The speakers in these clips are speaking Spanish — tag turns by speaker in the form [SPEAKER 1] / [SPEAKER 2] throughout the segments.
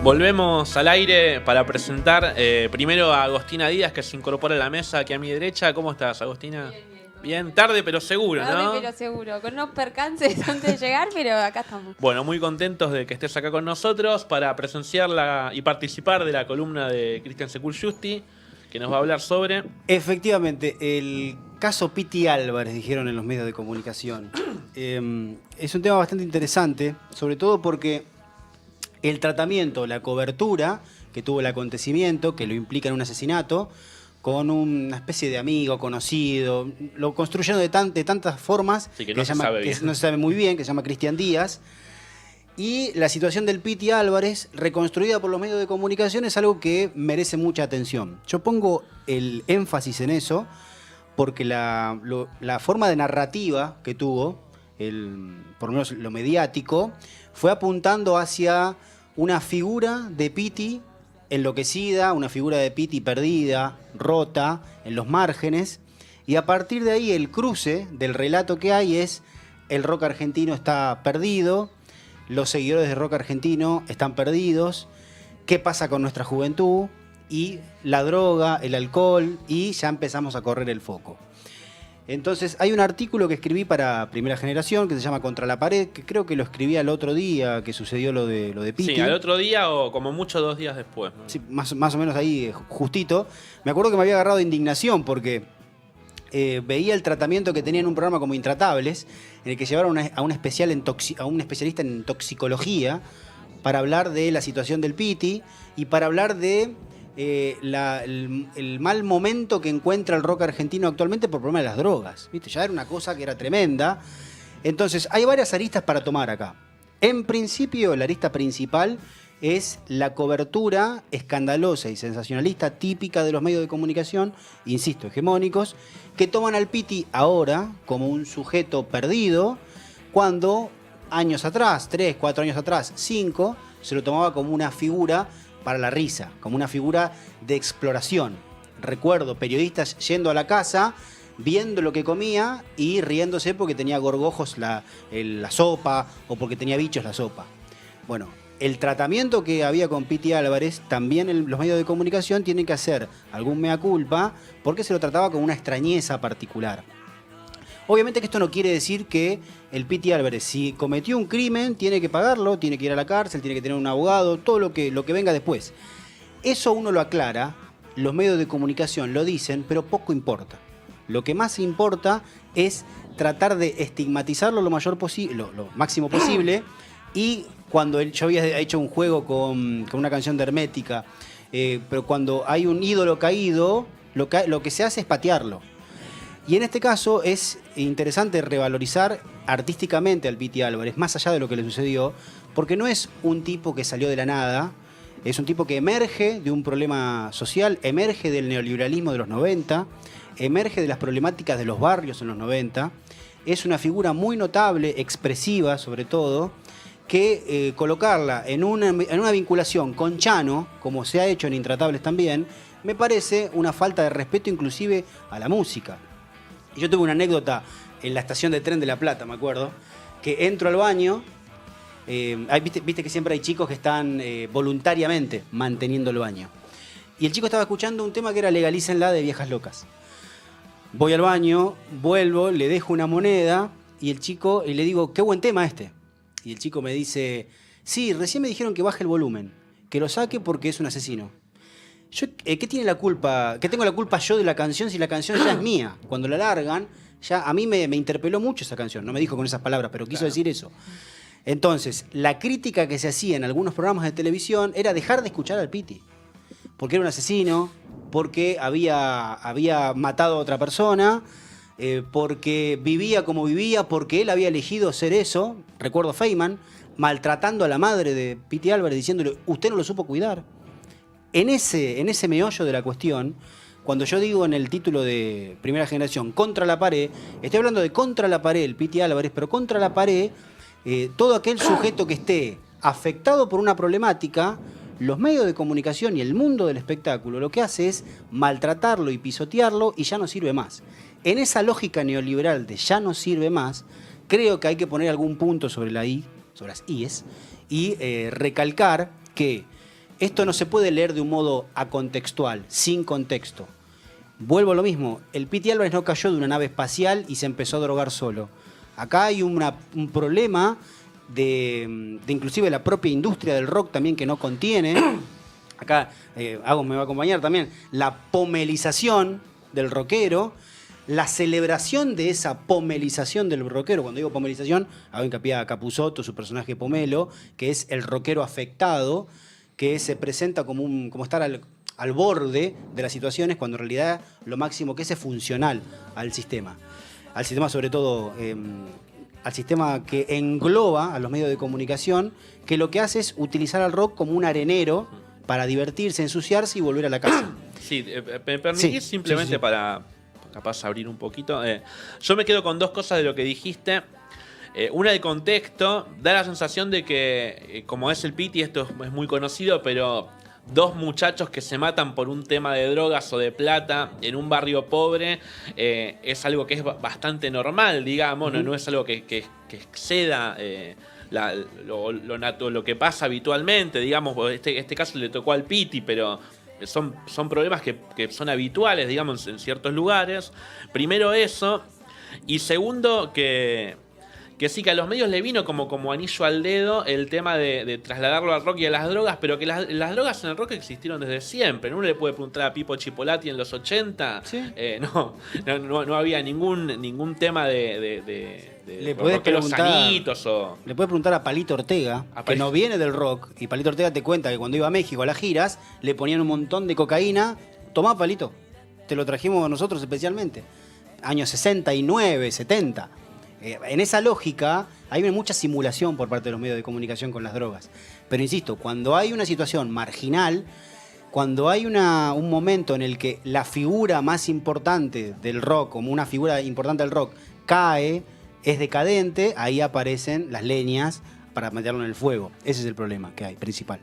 [SPEAKER 1] Volvemos al aire para presentar primero a Agostina Díaz, que se incorpora a la mesa aquí a mi derecha. ¿Cómo estás, Agostina?
[SPEAKER 2] Bien, bien.
[SPEAKER 1] Bien, tarde pero seguro, ¿no?
[SPEAKER 2] Tarde pero seguro, con unos percances antes de llegar, pero acá estamos.
[SPEAKER 1] Bueno, muy contentos de que estés acá con nosotros para presenciar y participar de la columna de Cristian Secur Justi, que nos va a hablar sobre...
[SPEAKER 3] Efectivamente, el caso Piti Álvarez, dijeron en los medios de comunicación. Es un tema bastante interesante, sobre todo porque el tratamiento, la cobertura que tuvo el acontecimiento, que lo implica en un asesinato, con una especie de amigo, conocido, lo construyeron de tantas formas,
[SPEAKER 1] sí, que no se sabe bien.
[SPEAKER 3] no se sabe muy bien, que se llama Cristian Díaz. Y la situación del Piti Álvarez, reconstruida por los medios de comunicación, es algo que merece mucha atención. Yo pongo el énfasis en eso porque la forma de narrativa que tuvo, por lo menos lo mediático, fue apuntando hacia una figura de Piti enloquecida, una figura de Piti perdida, rota, en los márgenes. Y a partir de ahí el cruce del relato que hay es: el rock argentino está perdido, los seguidores de rock argentino están perdidos, qué pasa con nuestra juventud, y la droga, el alcohol, y ya empezamos a correr el foco. Entonces hay un artículo que escribí para Primera Generación que se llama Contra la Pared, que creo que lo escribí al otro día que sucedió lo de Piti.
[SPEAKER 1] Sí, al otro día o como mucho 2 días después, ¿no?
[SPEAKER 3] Sí, más o menos ahí, justito. Me acuerdo que me había agarrado de indignación porque veía el tratamiento que tenía en un programa como Intratables, en el que llevaron a un especialista en toxicología para hablar de la situación del Piti y para hablar de el mal momento que encuentra el rock argentino actualmente por el problema de las drogas. ¿Viste? Ya era una cosa que era tremenda. Entonces, hay varias aristas para tomar acá. En principio, la arista principal es la cobertura escandalosa y sensacionalista típica de los medios de comunicación, insisto, hegemónicos, que toman al Piti ahora como un sujeto perdido, cuando años atrás, 3, 4 años atrás, 5, se lo tomaba como una figura para la risa, como una figura de exploración. Recuerdo periodistas yendo a la casa, viendo lo que comía y riéndose porque tenía gorgojos la sopa o porque tenía bichos la sopa. Bueno, el tratamiento que había con Piti Álvarez, también los medios de comunicación tienen que hacer algún mea culpa porque se lo trataba con una extrañeza particular. Obviamente que esto no quiere decir que el Piti Álvarez, si cometió un crimen, tiene que pagarlo, tiene que ir a la cárcel, tiene que tener un abogado, todo lo que venga después. Eso uno lo aclara, los medios de comunicación lo dicen, pero poco importa. Lo que más importa es tratar de estigmatizarlo lo máximo posible. Y cuando yo había hecho un juego con una canción de Hermética, pero cuando hay un ídolo caído, lo que se hace es patearlo. Y en este caso es interesante revalorizar artísticamente al Piti Álvarez, más allá de lo que le sucedió, porque no es un tipo que salió de la nada, es un tipo que emerge de un problema social, emerge del neoliberalismo de los 90, emerge de las problemáticas de los barrios en los 90, es una figura muy notable, expresiva sobre todo, que colocarla en una vinculación con Chano, como se ha hecho en Intratables también, me parece una falta de respeto inclusive a la música. Y yo tuve una anécdota en la estación de tren de La Plata, me acuerdo, que entro al baño, viste que siempre hay chicos que están voluntariamente manteniendo el baño. Y el chico estaba escuchando un tema que era Legalícenla de Viejas Locas. Voy al baño, vuelvo, le dejo una moneda y le digo, qué buen tema este. Y el chico me dice, sí, recién me dijeron que baje el volumen, que lo saque porque es un asesino. ¿Qué tiene la culpa? ¿Qué tengo la culpa yo de la canción si la canción ya es mía? Cuando la largan, ya a mí me interpeló mucho esa canción. No me dijo con esas palabras, pero quiso decir eso. Entonces, la crítica que se hacía en algunos programas de televisión era dejar de escuchar al Piti. Porque era un asesino, porque había matado a otra persona, porque vivía como vivía, porque él había elegido ser eso. Recuerdo Feynman maltratando a la madre de Piti Álvarez, diciéndole, usted no lo supo cuidar. En ese meollo de la cuestión, cuando yo digo en el título de Primera Generación, Contra la Pared, estoy hablando de contra la pared, el Piti Álvarez, pero contra la pared, todo aquel sujeto que esté afectado por una problemática, los medios de comunicación y el mundo del espectáculo lo que hace es maltratarlo y pisotearlo y ya no sirve más. En esa lógica neoliberal de ya no sirve más, creo que hay que poner algún punto sobre las IES y recalcar que esto no se puede leer de un modo acontextual, sin contexto. Vuelvo a lo mismo, el Piti Álvarez no cayó de una nave espacial y se empezó a drogar solo. Acá hay un problema de inclusive la propia industria del rock también que no contiene. Acá Agos me va a acompañar también. La pomelización del rockero, la celebración de esa pomelización del rockero. Cuando digo pomelización, hago hincapié a Capusotto, su personaje Pomelo, que es el rockero afectado, que se presenta como estar al borde de las situaciones, cuando en realidad lo máximo que es funcional al sistema. Al sistema sobre todo, al sistema que engloba a los medios de comunicación, que lo que hace es utilizar al rock como un arenero para divertirse, ensuciarse y volver a la casa.
[SPEAKER 1] Sí, me permitís simplemente para capaz abrir un poquito. Yo me quedo con dos cosas de lo que dijiste. Una de contexto, da la sensación de que, como es el Piti, esto es muy conocido, pero dos muchachos que se matan por un tema de drogas o de plata en un barrio pobre es algo que es bastante normal, digamos, no es algo que exceda lo que pasa habitualmente, digamos. Este caso le tocó al Piti, pero son problemas que son habituales, digamos, en ciertos lugares. Primero eso, y segundo que sí, que a los medios le vino como anillo al dedo el tema de trasladarlo al rock y a las drogas, pero que las drogas en el rock existieron desde siempre. Uno le puede preguntar a Pipo Chipolati en los 80, ¿sí? No había ningún tema
[SPEAKER 3] le puedes preguntar,
[SPEAKER 1] sanitos o...
[SPEAKER 3] Le puedes preguntar a Palito Ortega, que no viene del rock, y Palito Ortega te cuenta que cuando iba a México a las giras, le ponían un montón de cocaína. Tomá, Palito, te lo trajimos nosotros especialmente. Años 69, 70. En esa lógica hay mucha simulación por parte de los medios de comunicación con las drogas. Pero insisto, cuando hay una situación marginal, cuando hay un momento en el que la figura más importante del rock, como una figura importante del rock, cae, es decadente, ahí aparecen las leñas para meterlo en el fuego. Ese es el problema que hay, principal.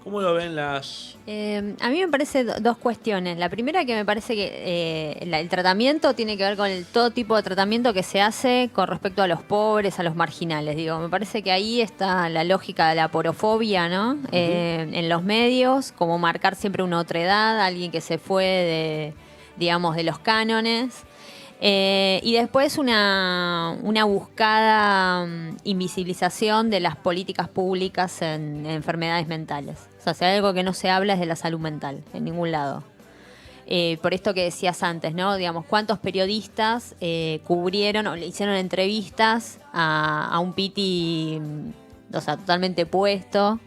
[SPEAKER 1] ¿Cómo lo ven las...?
[SPEAKER 2] A mí me parece dos cuestiones. La primera, que me parece que el tratamiento tiene que ver con todo tipo de tratamiento que se hace con respecto a los pobres, a los marginales. Digo, me parece que ahí está la lógica de la porofobia, ¿no? En los medios, como marcar siempre una otra edad, alguien que se fue de los cánones. Y después una buscada invisibilización de las políticas públicas en enfermedades mentales. O sea, si hay algo que no se habla es de la salud mental, en ningún lado. Por esto que decías antes, ¿no? Digamos, ¿cuántos periodistas cubrieron o le hicieron entrevistas a un Piti, o sea, totalmente puesto,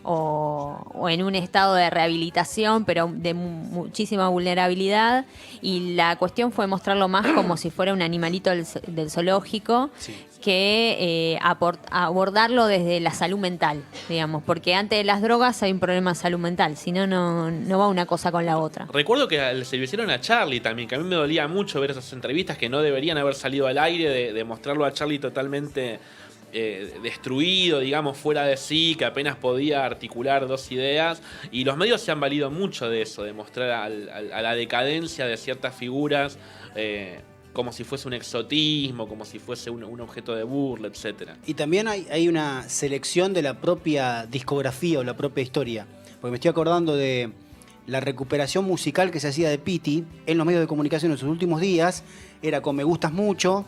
[SPEAKER 2] o en un estado de rehabilitación, pero de muchísima vulnerabilidad? Y la cuestión fue mostrarlo más como si fuera un animalito del zoológico, sí, que abordarlo desde la salud mental, digamos, porque antes de las drogas hay un problema de salud mental, si no, no va una cosa con la otra.
[SPEAKER 1] Recuerdo que se lo hicieron a Charlie también, que a mí me dolía mucho ver esas entrevistas que no deberían haber salido al aire, de mostrarlo a Charlie totalmente destruido, digamos, fuera de sí, que apenas podía articular dos ideas, y los medios se han valido mucho de eso, de mostrar a la decadencia de ciertas figuras como si fuese un exotismo, como si fuese un objeto de burla, etcétera.
[SPEAKER 3] Y también hay una selección de la propia discografía o la propia historia, porque me estoy acordando de la recuperación musical que se hacía de Piti en los medios de comunicación en sus últimos días. Era con Me Gustas Mucho.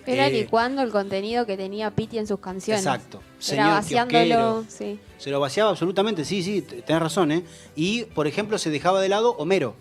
[SPEAKER 2] Era licuando el contenido que tenía Piti en sus canciones.
[SPEAKER 3] Exacto.
[SPEAKER 2] Era vaciándolo, sí.
[SPEAKER 3] Se lo vaciaba absolutamente, sí, tenés razón, ¿eh? Y, por ejemplo, se dejaba de lado Homero.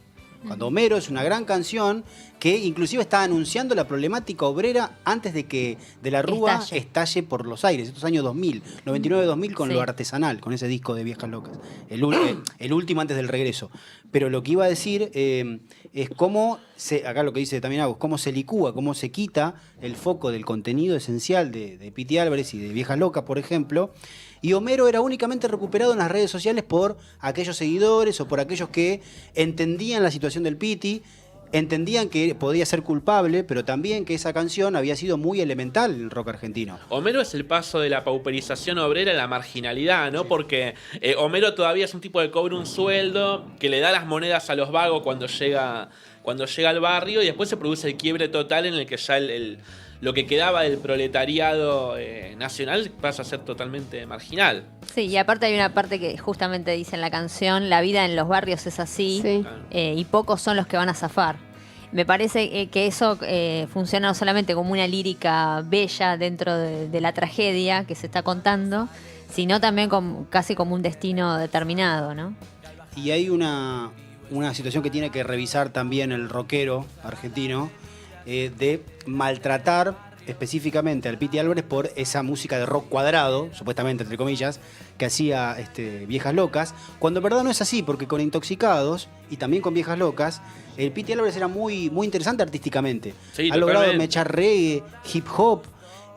[SPEAKER 3] Cuando Homero es una gran canción que inclusive está anunciando la problemática obrera antes de que De la Rúa estalle por los aires. Estos años 2000, 99-2000 con Lo Artesanal, con ese disco de Viejas Locas. El último antes del regreso. Pero lo que iba a decir es cómo, acá lo que dice también Agus, cómo se licúa, cómo se quita el foco del contenido esencial de Piti Álvarez y de Viejas Locas, por ejemplo. Y Homero era únicamente recuperado en las redes sociales por aquellos seguidores o por aquellos que entendían la situación del Piti, entendían que podía ser culpable, pero también que esa canción había sido muy elemental en el rock argentino.
[SPEAKER 1] Homero es el paso de la pauperización obrera a la marginalidad, ¿no? Sí. Porque Homero todavía es un tipo que cobra un sueldo, que le da las monedas a los vagos cuando llega al barrio, y después se produce el quiebre total en el que ya lo que quedaba del proletariado nacional pasa a ser totalmente marginal.
[SPEAKER 2] Sí, y aparte hay una parte que justamente dice en la canción, la vida en los barrios es así,
[SPEAKER 4] Sí.
[SPEAKER 2] y pocos son los que van a zafar. Me parece que eso funciona no solamente como una lírica bella dentro de la tragedia que se está contando, sino también casi como un destino determinado, ¿no?
[SPEAKER 3] Y hay una situación que tiene que revisar también el rockero argentino, de maltratar específicamente al Piti Álvarez por esa música de rock cuadrado, supuestamente entre comillas, que hacía Viejas Locas, cuando en verdad no es así, porque con Intoxicados y también con Viejas Locas, el Piti Álvarez era muy, muy interesante artísticamente.
[SPEAKER 1] Sí,
[SPEAKER 3] Ha logrado
[SPEAKER 1] totalmente.
[SPEAKER 3] mechar reggae, hip hop,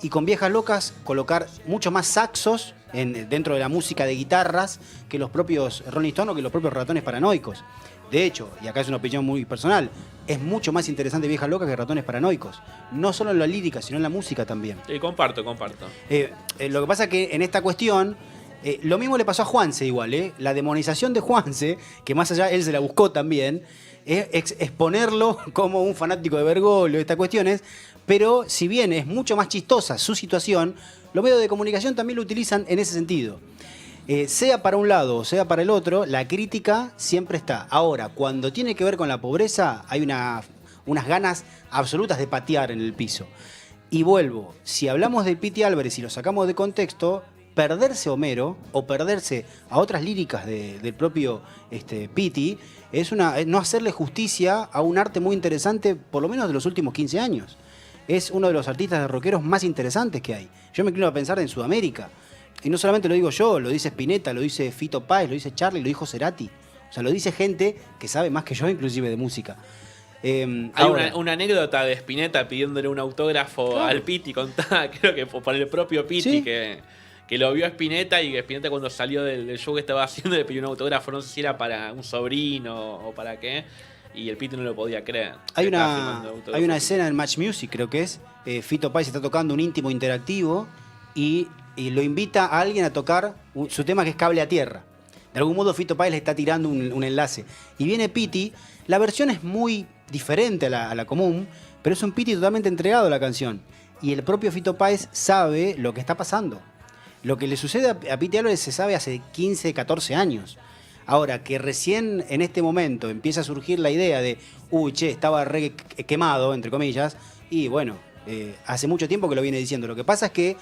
[SPEAKER 3] y con Viejas Locas colocar mucho más saxos dentro de la música de guitarras que los propios Rolling Stones o que los propios Ratones Paranoicos. De hecho, y acá es una opinión muy personal, es mucho más interesante Viejas Locas que Ratones Paranoicos. No solo en la lírica, sino en la música también.
[SPEAKER 1] Comparto.
[SPEAKER 3] Lo que pasa que en esta cuestión, lo mismo le pasó a Juanse igual, la demonización de Juanse, que más allá él se la buscó también, es exponerlo como un fanático de Bergoglio, estas cuestiones, pero si bien es mucho más chistosa su situación, los medios de comunicación también lo utilizan en ese sentido. Sea para un lado o sea para el otro, la crítica siempre está. Ahora, cuando tiene que ver con la pobreza, hay unas ganas absolutas de patear en el piso. Y vuelvo, si hablamos de Piti Álvarez y lo sacamos de contexto, perderse a Homero o perderse a otras líricas del propio Piti es no hacerle justicia a un arte muy interesante, por lo menos de los últimos 15 años. Es uno de los artistas de rockeros más interesantes que hay. Yo me inclino a pensar en Sudamérica. Y no solamente lo digo yo, lo dice Spinetta, lo dice Fito Páez, lo dice Charlie, lo dijo Cerati. O sea, lo dice gente que sabe más que yo, inclusive de música.
[SPEAKER 1] Hay
[SPEAKER 3] Ahora,
[SPEAKER 1] una anécdota de Spinetta pidiéndole un autógrafo
[SPEAKER 3] Claro.
[SPEAKER 1] al Piti, contada, creo que por el propio Piti,
[SPEAKER 3] Sí.
[SPEAKER 1] que lo vio a Spinetta, y que Spinetta cuando salió del show que estaba haciendo le pidió un autógrafo, no sé si era para un sobrino o para qué, y el Piti no lo podía creer.
[SPEAKER 3] hay
[SPEAKER 1] Estaba firmando autógrafo.
[SPEAKER 3] una escena en Match Music, creo que es, Fito Páez está tocando un íntimo interactivo y lo invita a alguien a tocar su tema que es Cable a Tierra. De algún modo Fito Páez le está tirando un enlace. Y viene Piti, la versión es muy diferente a la común, pero es un Piti totalmente entregado a la canción. Y el propio Fito Páez sabe lo que está pasando. Lo que le sucede a Piti Álvarez se sabe hace 15, 14 años. Ahora, que recién en este momento empieza a surgir la idea de, estaba re quemado, entre comillas, y bueno, hace mucho tiempo que lo viene diciendo. Lo que pasa es que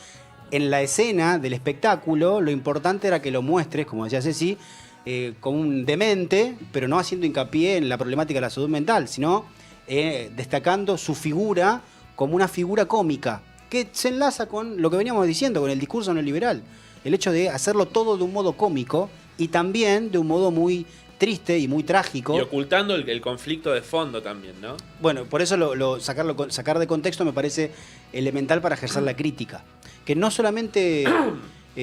[SPEAKER 3] en la escena del espectáculo, lo importante era que lo muestres, como decía Ceci, como un demente, pero no haciendo hincapié en la problemática de la salud mental, sino destacando su figura como una figura cómica, que se enlaza con lo que veníamos diciendo, con el discurso neoliberal. El hecho de hacerlo todo de un modo cómico y también de un modo muy triste y muy trágico.
[SPEAKER 1] Y ocultando el conflicto de fondo también, ¿no?
[SPEAKER 3] Bueno, por eso sacar de contexto me parece elemental para ejercer la crítica. Que no solamente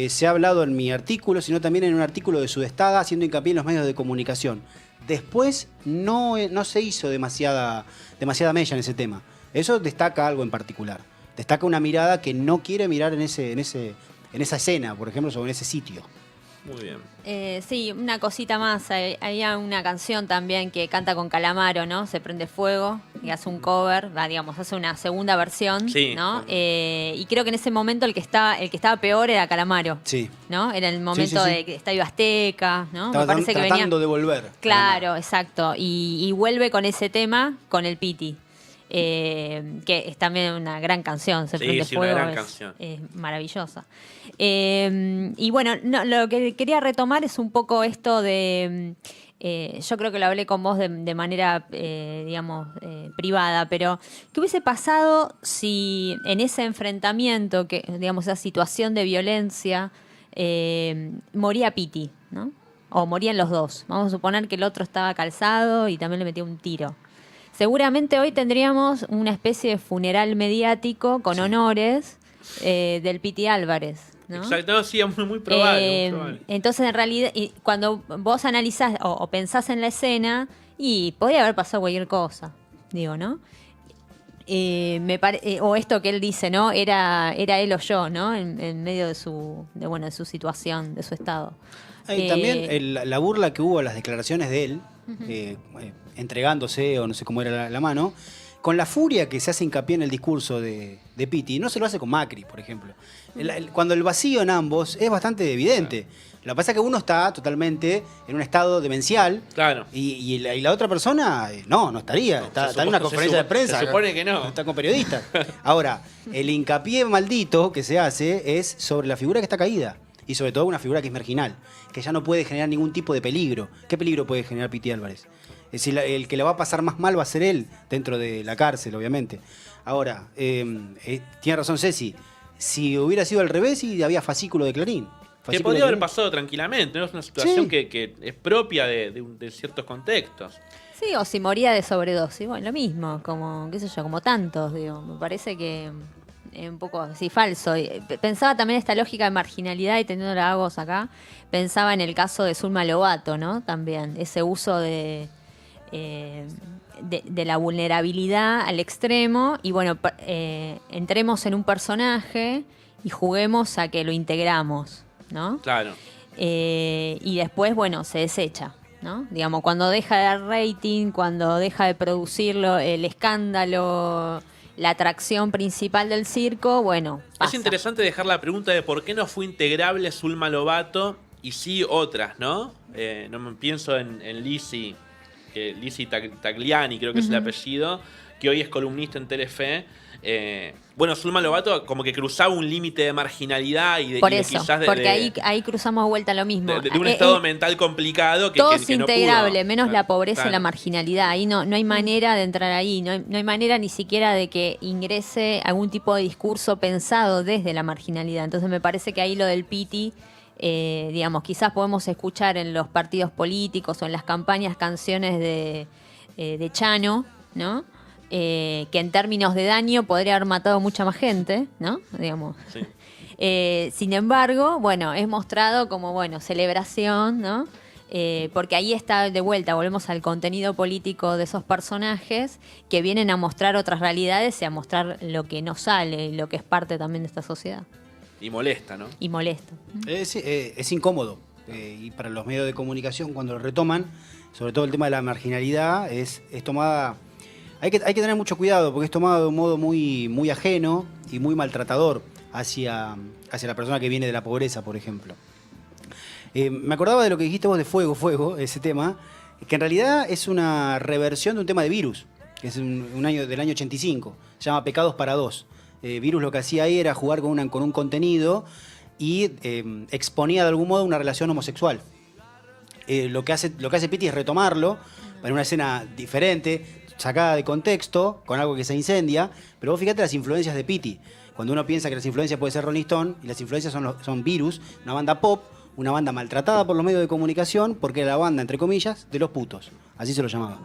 [SPEAKER 3] se ha hablado en mi artículo, sino también en un artículo de Sudestada, haciendo hincapié en los medios de comunicación. Después no se hizo demasiada mella en ese tema. Eso destaca algo en particular. Destaca una mirada que no quiere mirar en esa escena, por ejemplo, sobre ese sitio.
[SPEAKER 1] Muy bien.
[SPEAKER 2] Sí, una cosita más. Había una canción también que canta con Calamaro, ¿no? Se prende fuego y hace un cover, digamos, hace una segunda versión,
[SPEAKER 1] Sí.
[SPEAKER 2] ¿no? Y creo que en ese momento el que estaba peor era Calamaro,
[SPEAKER 3] Sí.
[SPEAKER 2] ¿no? Era el momento
[SPEAKER 3] Sí, sí, sí.
[SPEAKER 2] de Estadio Azteca, ¿no?
[SPEAKER 3] Estaba
[SPEAKER 2] Me parece que
[SPEAKER 3] tratando de volver.
[SPEAKER 2] Claro, exacto. Y vuelve con ese tema, con el Piti. Que es también una gran canción, Se
[SPEAKER 1] Sí,
[SPEAKER 2] prende
[SPEAKER 1] sí, una
[SPEAKER 2] fuego,
[SPEAKER 1] gran
[SPEAKER 2] es,
[SPEAKER 1] canción.
[SPEAKER 2] es maravillosa. Y bueno, lo que quería retomar es un poco esto de, yo creo que lo hablé con vos de manera, digamos, privada, pero ¿qué hubiese pasado si en ese enfrentamiento, digamos, esa situación de violencia, moría Piti, ¿no? O morían los dos. Vamos a suponer que el otro estaba calzado y también le metió un tiro. Seguramente hoy tendríamos una especie de funeral mediático con honores del Piti Álvarez, ¿no?
[SPEAKER 1] Exacto, no, sí, es muy probable, muy probable.
[SPEAKER 2] Entonces, en realidad, cuando vos analizás o pensás en la escena, y podría haber pasado cualquier cosa, digo, ¿no? O esto que él dice, ¿no? Era él o yo, ¿no? En medio de su situación, de su estado.
[SPEAKER 3] Y también la burla que hubo a las declaraciones de él, entregándose o no sé cómo era la mano, con la furia que se hace hincapié en el discurso de Pitti, no se lo hace con Macri, por ejemplo. Cuando el vacío en ambos es bastante evidente. Lo que pasa es que uno está totalmente en un estado demencial.
[SPEAKER 1] Claro.
[SPEAKER 3] Y la otra persona no estaría. Está en una conferencia de prensa.
[SPEAKER 1] Se supone que no.
[SPEAKER 3] Está con periodistas. Ahora, el hincapié maldito que se hace es sobre la figura que está caída. Y sobre todo una figura que es marginal, que ya no puede generar ningún tipo de peligro. ¿Qué peligro puede generar Pitti Álvarez? Es decir, el que le va a pasar más mal va a ser él, dentro de la cárcel, obviamente. Ahora, tiene razón Ceci. Si hubiera sido al revés, y había fascículo de Clarín.
[SPEAKER 1] Que podría haber pasado tranquilamente, ¿no? Es una situación que es propia de ciertos contextos.
[SPEAKER 2] Sí, o si moría de sobredosis, bueno, lo mismo, como, qué sé yo, como tantos, digo. Me parece que es un poco así falso. Pensaba también esta lógica de marginalidad, y teniendo la voz acá, pensaba en el caso de Zulma Lobato, ¿no? También, ese uso de la vulnerabilidad al extremo, y bueno, entremos en un personaje y juguemos a que lo integramos, ¿no?
[SPEAKER 1] Claro.
[SPEAKER 2] Y después, bueno, se desecha, ¿no? Digamos, cuando deja de dar rating, cuando deja de producirlo, el escándalo, la atracción principal del circo, bueno, pasa.
[SPEAKER 1] Es interesante dejar la pregunta de por qué no fue integrable Zulma Lobato y sí otras, ¿no? No me pienso en Lizzy, Tagliani, creo que es el apellido, que hoy es columnista en Telefe. Bueno, Zulma Lobato como que cruzaba un límite de marginalidad y de,
[SPEAKER 2] por
[SPEAKER 1] y de
[SPEAKER 2] eso,
[SPEAKER 1] quizás
[SPEAKER 2] porque ahí cruzamos de vuelta lo mismo.
[SPEAKER 1] De un estado mental complicado que
[SPEAKER 2] todo
[SPEAKER 1] que
[SPEAKER 2] es
[SPEAKER 1] no
[SPEAKER 2] integrable,
[SPEAKER 1] pudo.
[SPEAKER 2] menos la pobreza
[SPEAKER 1] Claro.
[SPEAKER 2] y la marginalidad. Ahí no hay manera de entrar ahí, no hay manera ni siquiera de que ingrese algún tipo de discurso pensado desde la marginalidad. Entonces me parece que ahí lo del Pitti, digamos, quizás podemos escuchar en los partidos políticos o en las campañas canciones de Chano, ¿no? Que en términos de daño podría haber matado mucha más gente, ¿no? Digamos.
[SPEAKER 1] Sí.
[SPEAKER 2] Sin embargo, bueno, es mostrado como, bueno, celebración, ¿no? Porque ahí está de vuelta, volvemos al contenido político de esos personajes que vienen a mostrar otras realidades y a mostrar lo que no sale, lo que es parte también de esta sociedad.
[SPEAKER 1] Y molesta, ¿no?
[SPEAKER 2] Y molesta.
[SPEAKER 3] Es incómodo. Y para los medios de comunicación, cuando lo retoman, sobre todo el tema de la marginalidad, es tomada... Hay que tener mucho cuidado, porque es tomado de un modo muy, muy ajeno y muy maltratador hacia la persona que viene de la pobreza, por ejemplo. Me acordaba de lo que dijiste vos de Fuego, ese tema, que en realidad es una reversión de un tema de Virus, que es del año 85, se llama Pecados para Dos. Virus lo que hacía ahí era jugar con un contenido y exponía de algún modo una relación homosexual. Lo que hace Pitti es retomarlo para una escena diferente, sacada de contexto, con algo que se incendia, pero vos fíjate las influencias de Pitti. Cuando uno piensa que las influencias puede ser Rolling Stone, y las influencias son Virus, una banda pop, una banda maltratada por los medios de comunicación, porque era la banda, entre comillas, de los putos. Así se lo llamaba.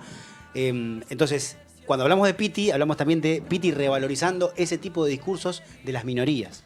[SPEAKER 3] Entonces, cuando hablamos de Pitti, hablamos también de Pitti revalorizando ese tipo de discursos de las minorías.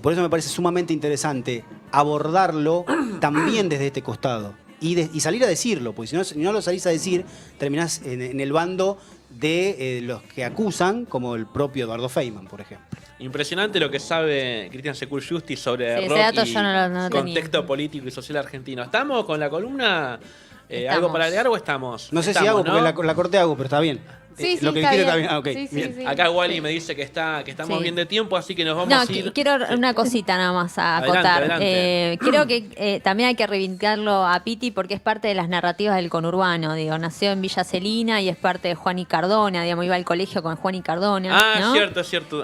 [SPEAKER 3] Por eso me parece sumamente interesante abordarlo también desde este costado. Y salir a decirlo, porque si no lo salís a decir, terminás en el bando de los que acusan, como el propio Eduardo Feynman, por ejemplo.
[SPEAKER 1] Impresionante lo que sabe Cristian Secur Justi sobre
[SPEAKER 2] Sí,
[SPEAKER 1] rock
[SPEAKER 2] ese dato
[SPEAKER 1] y
[SPEAKER 2] yo no
[SPEAKER 1] contexto
[SPEAKER 2] tenía.
[SPEAKER 1] político y social argentino. ¿Estamos con la columna?
[SPEAKER 2] Estamos.
[SPEAKER 1] ¿Algo para leer o estamos?
[SPEAKER 3] No sé si
[SPEAKER 1] Estamos,
[SPEAKER 3] hago, porque la corté hago, pero está bien.
[SPEAKER 2] Sí,
[SPEAKER 3] lo que
[SPEAKER 2] está
[SPEAKER 3] dijiste
[SPEAKER 2] bien.
[SPEAKER 3] está bien. Ah, ok,
[SPEAKER 2] Sí, sí,
[SPEAKER 3] bien.
[SPEAKER 2] sí.
[SPEAKER 1] Acá Wally me dice que estamos
[SPEAKER 2] Sí.
[SPEAKER 1] bien de tiempo, así que nos vamos
[SPEAKER 2] No,
[SPEAKER 1] a ir.
[SPEAKER 2] quiero una cosita nada más a
[SPEAKER 1] Adelante,
[SPEAKER 2] acotar.
[SPEAKER 1] adelante.
[SPEAKER 2] Creo que también hay que reivindicarlo a Pitti porque es parte de las narrativas del conurbano. Digo, nació en Villa Celina y es parte de Juan y Cardona. Digamos, iba al colegio con Juan y Cardona.
[SPEAKER 1] Ah,
[SPEAKER 2] ¿no?
[SPEAKER 1] es cierto.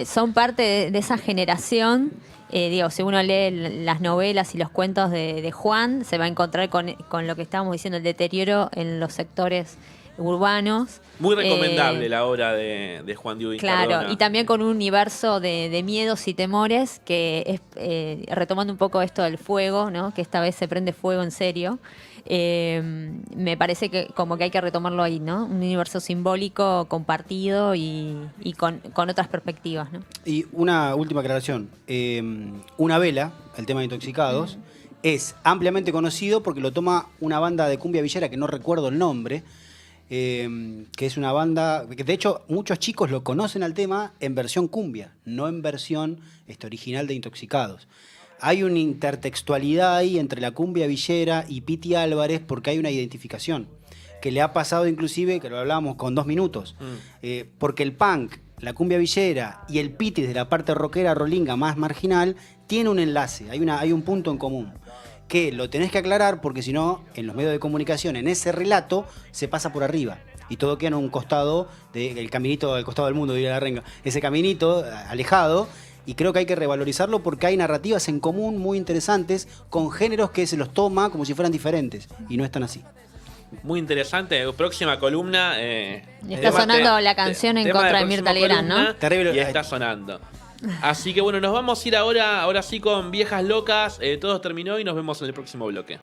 [SPEAKER 2] Son parte de esa generación. Digo, si uno lee las novelas y los cuentos de Juan, se va a encontrar con lo que estábamos diciendo, el deterioro en los sectores urbanos.
[SPEAKER 1] Muy recomendable la obra de Juan Diego y
[SPEAKER 2] Claro,
[SPEAKER 1] Cardona.
[SPEAKER 2] y también con un universo de miedos y temores que es, retomando un poco esto del fuego, ¿no? Que esta vez se prende fuego en serio. Me parece que como que hay que retomarlo ahí, ¿no? Un universo simbólico compartido y con otras perspectivas, ¿no?
[SPEAKER 3] Y una última aclaración. Una vela, el tema de Intoxicados, es ampliamente conocido porque lo toma una banda de cumbia villera que no recuerdo el nombre, que es una banda que de hecho muchos chicos lo conocen al tema en versión cumbia, no en versión original de Intoxicados. Hay una intertextualidad ahí entre la cumbia villera y Pitti Álvarez porque hay una identificación. que le ha pasado inclusive, que lo hablábamos con 2 minutos, porque el punk, la cumbia villera y el piti de la parte rockera, rolinga más marginal, tiene un enlace, hay un punto en común. Que lo tenés que aclarar porque si no, en los medios de comunicación, en ese relato, se pasa por arriba. Y todo queda en un costado, el caminito al costado del mundo, diría la renga. Ese caminito alejado, y creo que hay que revalorizarlo porque hay narrativas en común muy interesantes con géneros que se los toma como si fueran diferentes. Y no están así.
[SPEAKER 1] Muy interesante. Próxima columna.
[SPEAKER 2] Y está sonando la canción en contra de Mirta Legrand, ¿no?
[SPEAKER 3] Terrible.
[SPEAKER 1] Y está sonando. Así que bueno, nos vamos a ir ahora sí con Viejas Locas. Todo terminó y nos vemos en el próximo bloque.